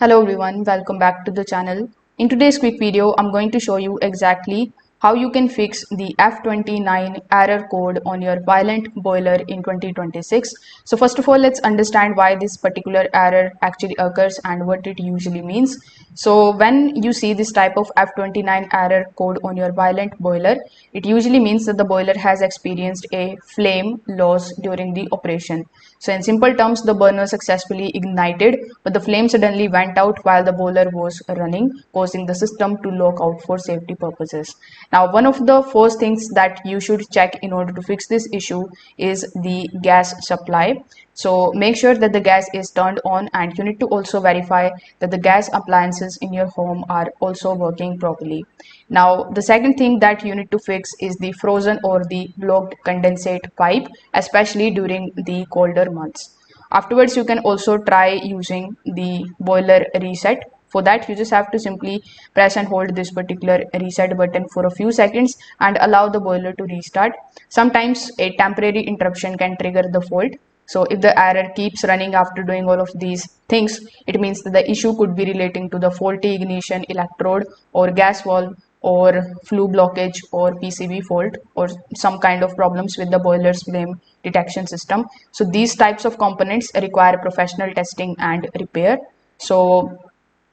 Hello everyone, welcome back to the channel. In today's quick video, I'm going to show you exactly how you can fix the F29 error code on your Vaillant boiler in 2026. So first of all, let's understand why this particular error actually occurs and what it usually means. So when you see this type of F29 error code on your Vaillant boiler, it usually means that the boiler has experienced a flame loss during the operation. So in simple terms, the burner successfully ignited, but the flame suddenly went out while the boiler was running, causing the system to lock out for safety purposes. Now, one of the first things that you should check in order to fix this issue is the gas supply. So make sure that the gas is turned on, and you need to also verify that the gas appliances in your home are also working properly. Now, the second thing that you need to fix is the frozen or the blocked condensate pipe, especially during the colder months. Afterwards, you can also try using the boiler reset. For that, you just have to simply press and hold this particular reset button for a few seconds and allow the boiler to restart. Sometimes a temporary interruption can trigger the fault. So if the error keeps running after doing all of these things, it means that the issue could be relating to the faulty ignition electrode or gas valve or flue blockage or PCB fault or some kind of problems with the boiler's flame detection system. So these types of components require professional testing and repair. So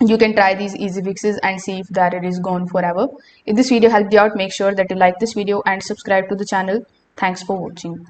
you can try these easy fixes and see if the error is gone forever. If this video helped you out, make sure that you like this video and subscribe to the channel. Thanks for watching.